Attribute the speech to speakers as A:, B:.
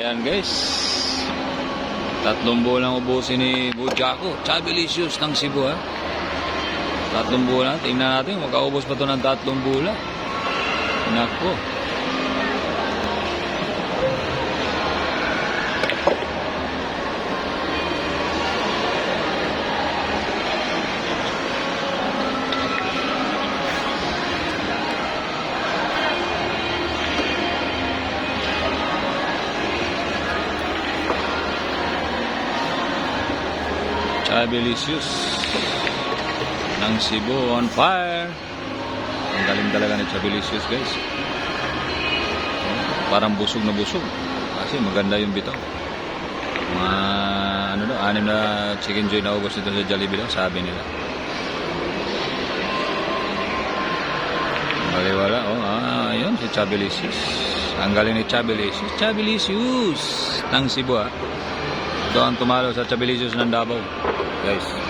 A: Ayan guys, 3 buwan ubusin ni Budjako, Chabilicious ng Cebu ha. 3 buwan, tingnan natin, makaubos pa ito ng 3 buwan. Nako. Chabilicious ng Cebu on fire. Ang galing talaga ni Chabilicious guys. Parang busog na busog kasi maganda yung bitaw. Mga ano daw, 6 na chicken joy na ubos nito sa Jollibee daw, sabi nila. Baliwala, ayun si Chabilicious. Ang galing ni Chabilicious. Chabilicious ng Cebu ha. Ito ang tumalo sa Chabilicious ng Davao guys.